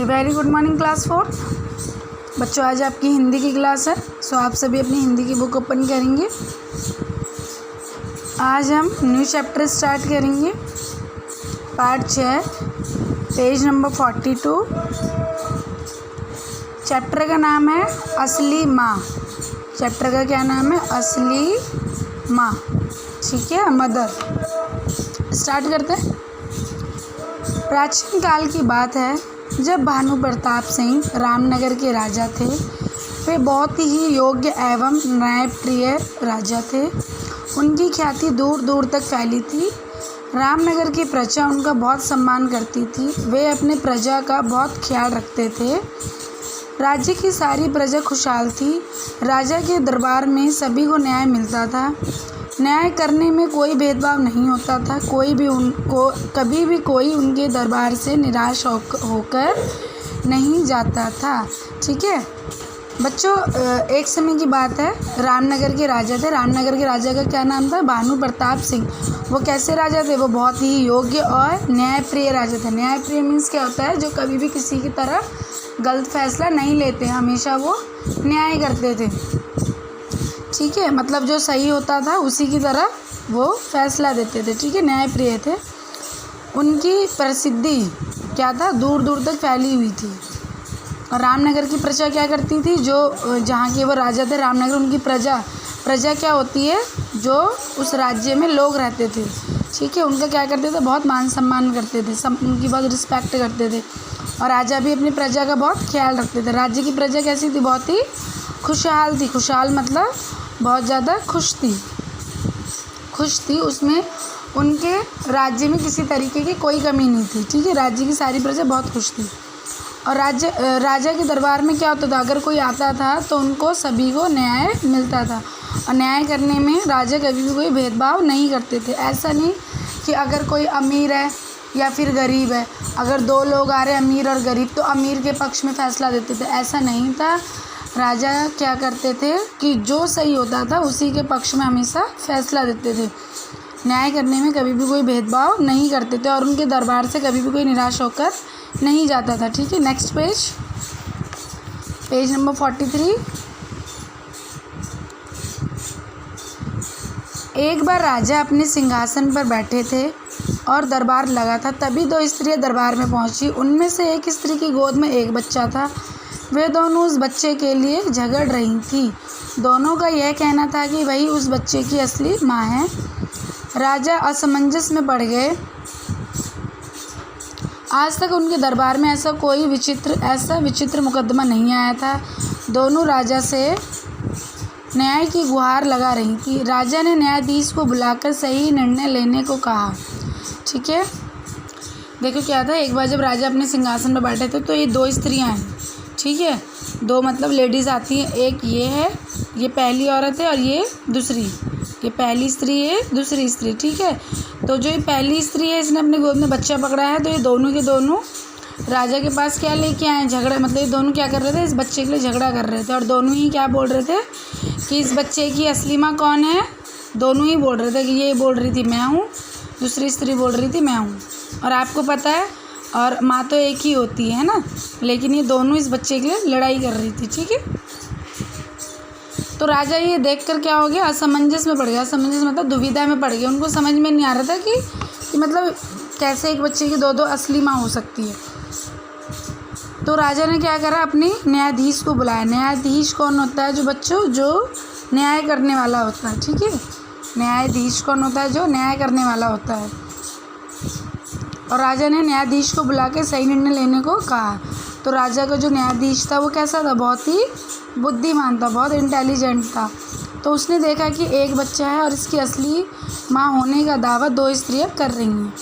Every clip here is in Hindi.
Very good morning class 4। बच्चों आज आपकी हिंदी की क्लास है। सो आप सभी अपनी हिंदी की बुक ओपन करेंगे। आज हम न्यू चैप्टर स्टार्ट करेंगे। Part 6 page number 42। चैप्टर का नाम है असली माँ। चैप्टर का क्या नाम है? असली माँ। ठीक है, मदर। स्टार्ट करते हैं। प्राचीन काल की बात है जब भानु प्रताप सिंह रामनगर के राजा थे। वे बहुत ही योग्य एवं न्यायप्रिय राजा थे। उनकी ख्याति दूर दूर तक फैली थी। रामनगर की प्रजा उनका बहुत सम्मान करती थी। वे अपने प्रजा का बहुत ख्याल रखते थे। राज्य की सारी प्रजा खुशहाल थी। राजा के दरबार में सभी को न्याय मिलता था। न्याय करने में कोई भेदभाव नहीं होता था। कभी भी कोई उनके दरबार से निराश होकर नहीं जाता था। ठीक है बच्चों, एक समय की बात है, रामनगर के राजा थे। रामनगर के राजा का क्या नाम था? भानु प्रताप सिंह। वो कैसे राजा थे? वो बहुत ही योग्य और न्यायप्रिय राजा थे। न्यायप्रिय मीन्स क्या होता है? जो कभी भी किसी की तरफ गलत फैसला नहीं लेते, हमेशा वो न्याय करते थे। ठीक है, मतलब जो सही होता था उसी की तरफ वो फैसला देते थे। ठीक है, न्यायप्रिय थे। उनकी प्रसिद्धि क्या था? दूर दूर तक फैली हुई थी। और रामनगर की प्रजा क्या करती थी? जो जहाँ के वो राजा थे रामनगर, उनकी प्रजा क्या होती है? जो उस राज्य में लोग रहते थे। ठीक है, उनका क्या करते थे? बहुत मान सम्मान करते थे, उनकी बहुत रिस्पेक्ट करते थे। और राजा भी अपनी प्रजा का बहुत ख्याल रखते थे। राज्य की प्रजा कैसी थी? बहुत ही खुशहाल थी। खुशहाल मतलब बहुत ज़्यादा खुश थी। उसमें उनके राज्य में किसी तरीके की कोई कमी नहीं थी। ठीक है, राज्य की सारी प्रजा बहुत खुश थी। और राजा के दरबार में क्या होता था? अगर कोई आता था तो उनको सभी को न्याय मिलता था। और न्याय करने में राजा कभी भी कोई भेदभाव नहीं करते थे। ऐसा नहीं कि अगर कोई अमीर है या फिर गरीब है, अगर दो लोग आ रहे हैं अमीर और गरीब, तो अमीर के पक्ष में फ़ैसला देते थे। ऐसा नहीं था। राजा क्या करते थे कि जो सही होता था उसी के पक्ष में हमेशा फैसला देते थे। न्याय करने में कभी भी कोई भेदभाव नहीं करते थे। और उनके दरबार से कभी भी कोई निराश होकर नहीं जाता था। ठीक है, नेक्स्ट पेज नंबर 43। एक बार राजा अपने सिंहासन पर बैठे थे और दरबार लगा था। तभी दो स्त्रियां दरबार में पहुंची। उनमें से एक स्त्री की गोद में एक बच्चा था। वे दोनों उस बच्चे के लिए झगड़ रही थी। दोनों का यह कहना था कि वही उस बच्चे की असली माँ है। राजा असमंजस में पड़ गए। आज तक उनके दरबार में ऐसा विचित्र मुकदमा नहीं आया था। दोनों राजा से न्याय की गुहार लगा रही थी। राजा ने न्यायाधीश को बुलाकर सही निर्णय लेने को कहा। ठीक है, देखो क्या था, एक बार जब राजा अपने सिंहासन पर बैठे थे तो ये दो स्त्रियां हैं। ठीक है, दो मतलब लेडीज़ आती हैं। एक ये है, ये पहली औरत है, और ये दूसरी, ये पहली स्त्री है, दूसरी स्त्री। ठीक है, तो जो ये पहली स्त्री है इसने अपने गोद में बच्चा पकड़ा है। तो ये दोनों के दोनों राजा के पास क्या लेके आए? झगड़ा। मतलब ये दोनों क्या कर रहे थे? इस बच्चे के लिए झगड़ा कर रहे थे। और दोनों ही क्या बोल रहे थे कि इस बच्चे की असली माँ कौन है? दोनों ही बोल रहे थे कि ये बोल रही थी मैं हूँ, दूसरी स्त्री बोल रही थी मैं हूँ। और आपको पता है, और माँ तो एक ही होती है ना, लेकिन ये दोनों इस बच्चे के लिए लड़ाई कर रही थी। ठीक है, तो राजा ये देखकर क्या हो गया? असमंजस में पड़ गया। असमंजस मतलब दुविधा में पड़ गया। उनको समझ में नहीं आ रहा था कि मतलब कैसे एक बच्चे की दो असली माँ हो सकती है। तो राजा ने क्या करा? अपने न्यायाधीश को बुलाया। न्यायाधीश कौन होता है? जो बच्चों जो न्याय करने वाला होता है। ठीक है, न्यायाधीश कौन होता है? जो न्याय करने वाला होता है। और राजा ने न्यायाधीश को बुला के सही निर्णय लेने को कहा। तो राजा का जो न्यायाधीश था वो कैसा था? बहुत ही बुद्धिमान था, बहुत इंटेलिजेंट था। तो उसने देखा कि एक बच्चा है और इसकी असली माँ होने का दावा दो स्त्रियाँ कर रही हैं।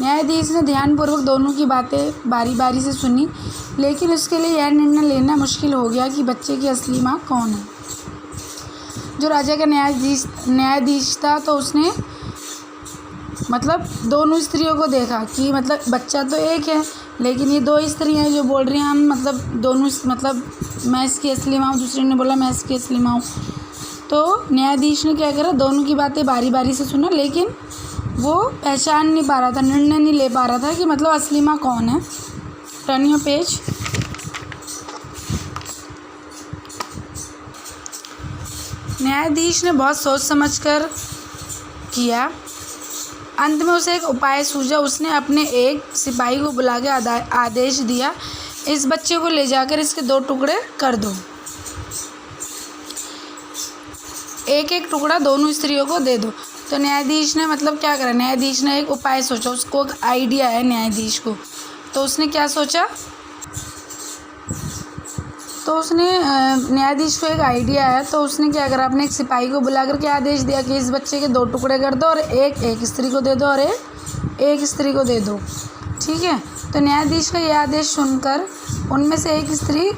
न्यायाधीश ने ध्यानपूर्वक दोनों की बातें बारी बारी से सुनी, लेकिन उसके लिए यह निर्णय लेना मुश्किल हो गया कि बच्चे की असली माँ कौन है। जो राजा का न्यायाधीश था तो उसने मतलब दोनों स्त्रियों को देखा कि मतलब बच्चा तो एक है, लेकिन ये दो स्त्रियाँ हैं जो बोल रही हैं हम मतलब दोनों मतलब मैं इसकी असली माँ हूँ, दूसरी ने बोला मैं इसकी असली माँ हूँ। तो न्यायाधीश ने क्या करा? दोनों की बातें बारी बारी से सुना, लेकिन वो पहचान नहीं पा रहा था, निर्णय नहीं ले पा रहा था कि मतलब असली माँ कौन है। Turn your page. न्यायाधीश ने बहुत सोच समझकर किया। अंत में उसे एक उपाय सूझा। उसने अपने एक सिपाही को बुला के आदेश दिया, इस बच्चे को ले जाकर इसके 2 टुकड़े कर दो। एक एक टुकड़ा दोनों स्त्रियों को दे दो। तो न्यायाधीश ने मतलब क्या करा, न्यायाधीश ने एक उपाय सोचा। उसको एक आइडिया है न्यायाधीश को, तो उसने क्या सोचा, तो उसने न्यायाधीश को एक आइडिया है, तो उसने क्या करा, अपने एक सिपाही को बुला कर के आदेश दिया कि इस बच्चे के 2 टुकड़े कर दो और एक स्त्री को दे दो और एक स्त्री को दे दो। ठीक है। तो न्यायाधीश का यह आदेश सुनकर उनमें से एक स्त्री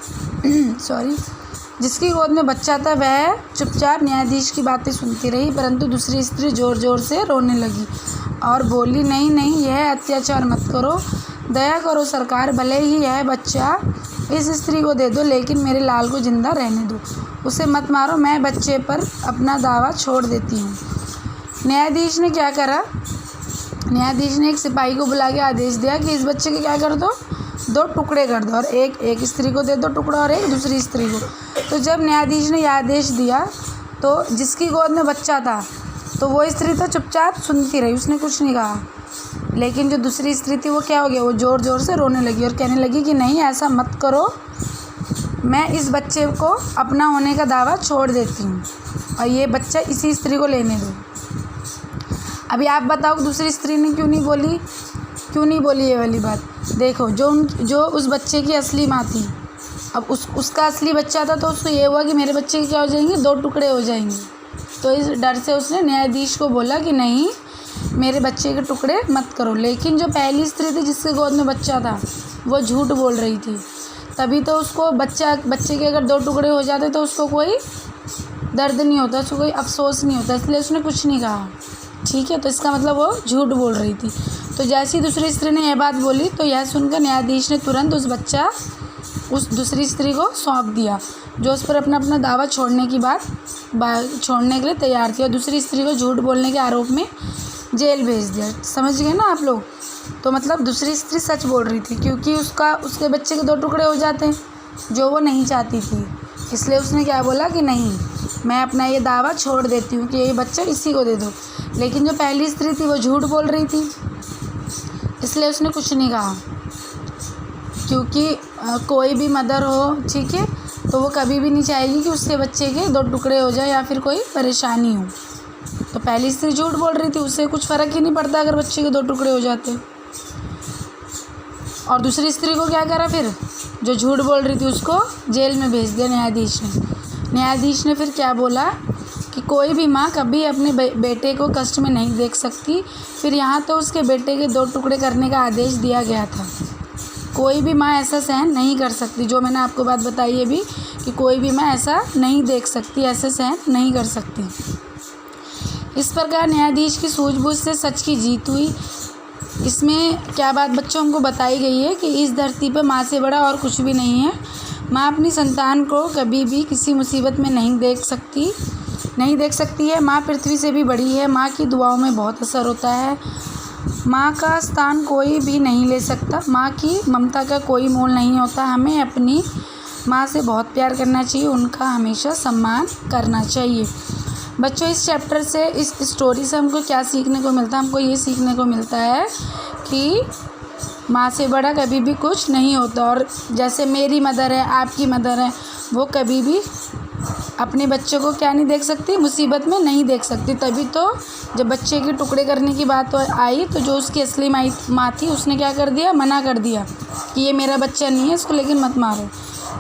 जिसकी गोद में बच्चा था वह चुपचाप न्यायाधीश की बातें सुनती रही, परंतु दूसरी स्त्री ज़ोर ज़ोर से रोने लगी और बोली, नहीं नहीं, यह अत्याचार मत करो, दया करो सरकार, भले ही यह बच्चा इस स्त्री को दे दो, लेकिन मेरे लाल को ज़िंदा रहने दो, उसे मत मारो, मैं बच्चे पर अपना दावा छोड़ देती हूँ। न्यायाधीश ने क्या करा, न्यायाधीश ने एक सिपाही को बुला के आदेश दिया कि इस बच्चे के क्या कर दो, 2 टुकड़े कर दो और एक स्त्री को दे दो टुकड़ा और एक दूसरी स्त्री को। तो जब न्यायाधीश ने यह आदेश दिया तो जिसकी गोद में बच्चा था तो वो स्त्री तो चुपचाप सुनती रही, उसने कुछ नहीं कहा, लेकिन जो दूसरी स्त्री थी वो क्या हो गया, वो ज़ोर ज़ोर से रोने लगी और कहने लगी कि नहीं, ऐसा मत करो, मैं इस बच्चे को अपना होने का दावा छोड़ देती हूँ और ये बच्चा इसी स्त्री को लेने दो। अभी आप बताओ दूसरी स्त्री ने क्यों नहीं बोली ये वाली बात। देखो, जो उस बच्चे की असली माँ थी, अब उसका असली बच्चा था, तो उसको ये हुआ कि मेरे बच्चे के क्या हो जाएंगे, 2 टुकड़े हो जाएंगे। तो इस डर से उसने न्यायाधीश को बोला कि नहीं, मेरे बच्चे के टुकड़े मत करो। लेकिन जो पहली स्त्री थी जिसके गोद में बच्चा था वो झूठ बोल रही थी, तभी तो उसको बच्चे के अगर 2 टुकड़े हो जाते तो उसको कोई दर्द नहीं होता, उसको कोई अफसोस नहीं होता, इसलिए उसने कुछ नहीं कहा। ठीक है। तो इसका मतलब वो झूठ बोल रही थी। तो जैसे ही दूसरी स्त्री ने यह बात बोली तो यह सुनकर न्यायाधीश ने तुरंत उस दूसरी स्त्री को सौंप दिया जो उस पर अपना दावा छोड़ने के लिए तैयार थी, और दूसरी स्त्री को झूठ बोलने के आरोप में जेल भेज दिया। समझ गए ना आप लोग। तो मतलब दूसरी स्त्री सच बोल रही थी, क्योंकि उसके बच्चे के 2 टुकड़े हो जाते हैं जो वो नहीं चाहती थी, इसलिए उसने क्या बोला कि नहीं, मैं अपना ये दावा छोड़ देती हूँ कि ये बच्चा इसी को दे दो। लेकिन जो पहली स्त्री थी वो झूठ बोल रही थी, इसलिए उसने कुछ नहीं कहा, क्योंकि कोई भी मदर हो, ठीक है, तो वो कभी भी नहीं चाहेगी कि उसके बच्चे के 2 टुकड़े हो जाए या फिर कोई परेशानी हो। तो पहली स्त्री झूठ बोल रही थी, उससे कुछ फ़र्क ही नहीं पड़ता अगर बच्चे के 2 टुकड़े हो जाते। और दूसरी स्त्री को क्या करा, फिर जो झूठ बोल रही थी उसको जेल में भेज दिया न्यायाधीश ने फिर क्या बोला कि कोई भी माँ कभी अपने बेटे को कष्ट में नहीं देख सकती। फिर यहाँ तो उसके बेटे के 2 टुकड़े करने का आदेश दिया गया था। कोई भी माँ ऐसा सहन नहीं कर सकती, जो मैंने आपको बात बताई है भी कि कोई भी माँ ऐसा नहीं देख सकती, ऐसा सहन नहीं कर सकती। इस प्रकार न्यायाधीश की सूझबूझ से सच की जीत हुई। इसमें क्या बात बच्चों को बताई गई है कि इस धरती पर माँ से बड़ा और कुछ भी नहीं है। माँ अपनी संतान को कभी भी किसी मुसीबत में नहीं देख सकती है। माँ पृथ्वी से भी बड़ी है। माँ की दुआओं में बहुत असर होता है। माँ का स्थान कोई भी नहीं ले सकता। माँ की ममता का कोई मोल नहीं होता। हमें अपनी माँ से बहुत प्यार करना चाहिए, उनका हमेशा सम्मान करना चाहिए। बच्चों, इस चैप्टर से, इस स्टोरी से हमको क्या सीखने को मिलता है? हमको ये सीखने को मिलता है कि माँ से बड़ा कभी भी कुछ नहीं होता। और जैसे मेरी मदर है, आपकी मदर है, वो कभी भी अपने बच्चों को क्या नहीं देख सकती, मुसीबत में नहीं देख सकती। तभी तो जब बच्चे के टुकड़े करने की बात आई तो जो उसकी असली माँ थी उसने क्या कर दिया, मना कर दिया कि ये मेरा बच्चा नहीं है, इसको लेकिन मत मारो।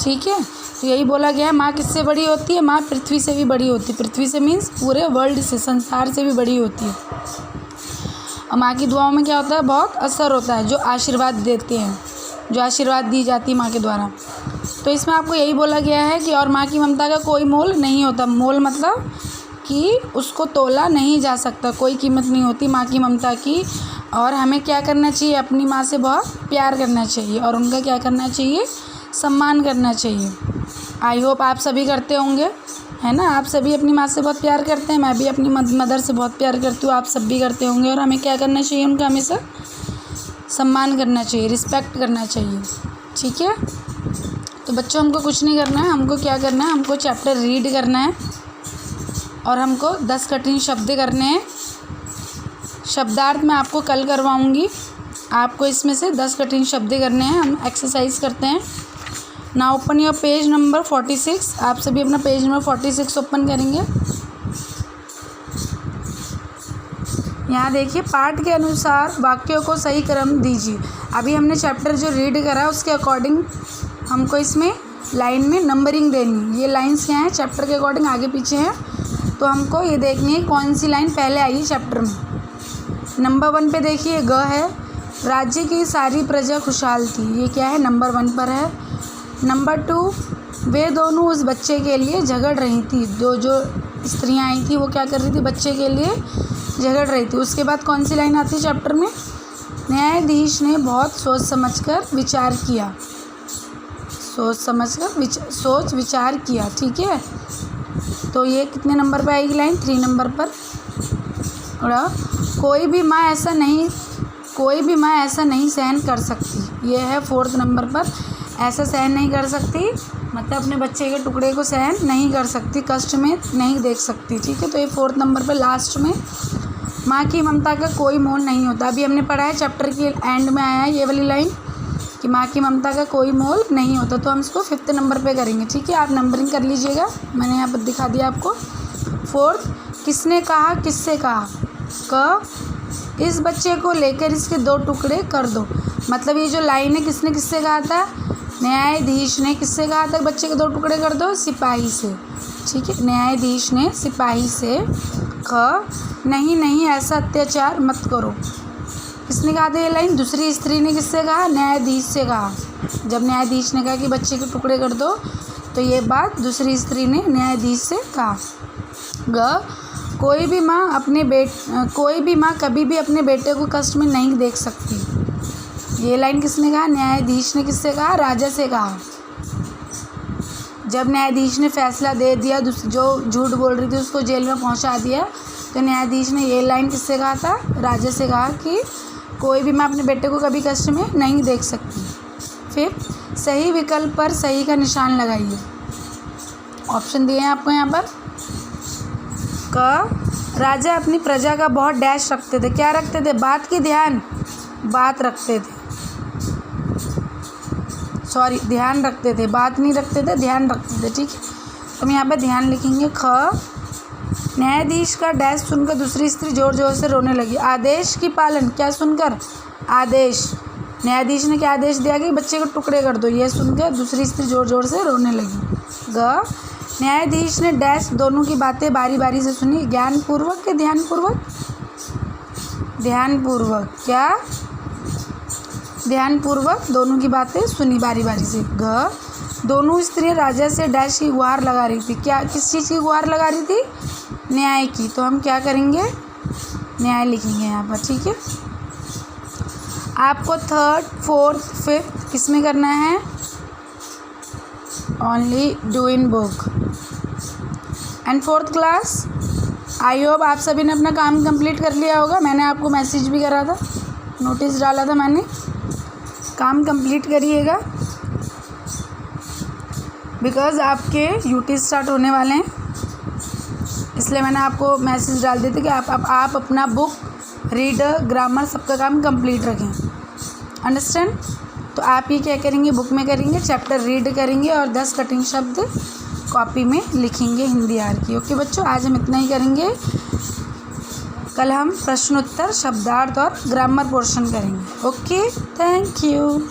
ठीक है। तो यही बोला गया है, माँ किससे बड़ी होती है? माँ पृथ्वी से भी बड़ी होती है। पृथ्वी से मीन्स पूरे वर्ल्ड से, संसार से भी बड़ी होती है। और माँ की दुआओं में क्या होता है? बहुत असर होता है। जो आशीर्वाद देते हैं, जो आशीर्वाद दी जाती है माँ के द्वारा। तो इसमें आपको यही बोला गया है कि और माँ की ममता का कोई मोल नहीं होता। मोल मतलब कि उसको तोला नहीं जा सकता, कोई कीमत नहीं होती माँ की ममता की। और हमें क्या करना चाहिए? अपनी माँ से बहुत प्यार करना चाहिए और उनका क्या करना चाहिए? सम्मान करना चाहिए। आई होप आप सभी करते होंगे, है ना? आप सभी अपनी माँ से बहुत प्यार करते हैं। मैं भी अपनी मदर से बहुत प्यार करती हूँ, आप सब भी करते होंगे। और हमें क्या करना चाहिए? उनका हमेशा सम्मान करना चाहिए, रिस्पेक्ट करना चाहिए। ठीक है। तो बच्चों, हमको कुछ नहीं करना है। हमको क्या करना है? हमको चैप्टर रीड करना है। और हमको 10 कठिन शब्द करने हैं। शब्दार्थ मैं आपको कल करवाऊँगी। आपको इसमें से 10 कठिन शब्द करने हैं। हम एक्सरसाइज करते हैं। Now open your page number 46। आप सभी अपना पेज नंबर 46 ओपन करेंगे। यहाँ देखिए, पाठ के अनुसार वाक्यों को सही क्रम दीजिए। अभी हमने चैप्टर जो रीड करा है उसके अकॉर्डिंग हमको इसमें लाइन में नंबरिंग देनी। ये लाइंस क्या हैं, चैप्टर के अकॉर्डिंग आगे पीछे हैं, तो हमको ये देखनी है कौन सी लाइन पहले आई है चैप्टर में। नंबर 1 पे देखिए, ग है, राज्य की सारी प्रजा खुशहाल थी। ये क्या है, नंबर 1 पर है। नंबर 2, वे दोनों उस बच्चे के लिए झगड़ रही थी। जो स्त्रियाँ आई थी वो क्या कर रही थी, बच्चे के लिए झगड़ रही थी। उसके बाद कौन सी लाइन आती है चैप्टर में, न्यायाधीश ने बहुत सोच समझकर विचार किया। सोच विचार किया, ठीक है। तो ये कितने नंबर पर आएगी लाइन, 3 नंबर पर। और कोई भी माँ ऐसा नहीं सहन कर सकती। ये है 4th नंबर पर। ऐसा सहन नहीं कर सकती मतलब अपने बच्चे के टुकड़े को सहन नहीं कर सकती, कष्ट में नहीं देख सकती, ठीक है। तो ये 4th नंबर पर लास्ट में, माँ की ममता का कोई मोल नहीं होता। अभी हमने पढ़ा है, चैप्टर के एंड में आया है ये वाली लाइन कि माँ की ममता का कोई मोल नहीं होता। तो हम इसको 5th नंबर पे करेंगे, ठीक है। आप नंबरिंग कर लीजिएगा, मैंने यहाँ पर दिखा दिया आपको। 4th, किसने कहा, किससे कहा। क, इस बच्चे को लेकर इसके 2 टुकड़े कर दो। मतलब ये जो लाइन है, किसने किससे कहा था, न्यायाधीश ने किससे कहा था बच्चे के 2 टुकड़े कर दो, सिपाही से, ठीक है। न्यायाधीश ने सिपाही से। ख, नहीं ऐसा अत्याचार मत करो। किसने कहा था ये लाइन, दूसरी स्त्री ने किससे कहा, न्यायाधीश से कहा। जब न्यायाधीश ने कहा कि बच्चे के टुकड़े कर दो, तो ये बात दूसरी स्त्री ने न्यायाधीश से कहा। ग, कोई भी माँ कभी भी अपने बेटे को कष्ट में नहीं देख सकती। ये लाइन किसने कहा, न्यायाधीश ने किससे कहा, राजा से कहा। जब न्यायाधीश ने फैसला दे दिया, जो झूठ बोल रही थी उसको जेल में पहुंचा दिया, तो न्यायाधीश ने ये लाइन किससे कहा था, राजा से कहा कि कोई भी माँ अपने बेटे को कभी कष्ट में नहीं देख सकती। फिर सही विकल्प पर सही का निशान लगाइए। ऑप्शन दिए हैं आपको यहाँ पर। क, राजा अपनी प्रजा का बहुत डैश रखते थे। क्या रखते थे, बात रखते थे, सॉरी ध्यान रखते थे, बात नहीं रखते थे, ध्यान रखते थे, ठीक है। तो हम यहाँ पे ध्यान लिखेंगे। ख, न्यायाधीश का डैश सुनकर दूसरी स्त्री जोर जोर से रोने लगी। आदेश की पालन, क्या सुनकर, आदेश, न्यायाधीश ने क्या आदेश दिया कि बच्चे को टुकड़े कर दो। ये सुनकर दूसरी स्त्री जोर जोर से रोने लगी। ग, न्यायाधीश ने डैश दोनों की बातें बारी बारी से सुनी। ज्ञानपूर्वक या ध्यानपूर्वक, क्या, ध्यानपूर्वक दोनों की बातें सुनी बारी बारी से। ग, दोनों स्त्रियां राजा से डैश की गुहार लगा रही थी। क्या, किस चीज़ की गुहार लगा रही थी, न्याय की। तो हम क्या करेंगे, न्याय लिखेंगे यहाँ पर, ठीक है। आपको 3rd, 4th, 5th किस में करना है, only do in book. And 4th class, I hope आप सभी ने अपना काम कंप्लीट कर लिया होगा। मैंने आपको मैसेज भी करा था, नोटिस डाला था मैंने। काम कंप्लीट करिएगा, बिकॉज़ आपके यूटी स्टार्ट होने वाले हैं, इसलिए मैंने आपको मैसेज डाल दिया था कि आप अपना बुक, रीडर, ग्रामर सबका काम कंप्लीट रखें। अंडरस्टैंड। तो आप ये क्या करेंगे, बुक में करेंगे, चैप्टर रीड करेंगे और 10 कठिन शब्द कॉपी में लिखेंगे हिंदी आर की। ओके बच्चों, आज हम इतना ही करेंगे। कल हम प्रश्नोत्तर, शब्दार्थ और ग्रामर पोर्शन करेंगे। Okay, thank you.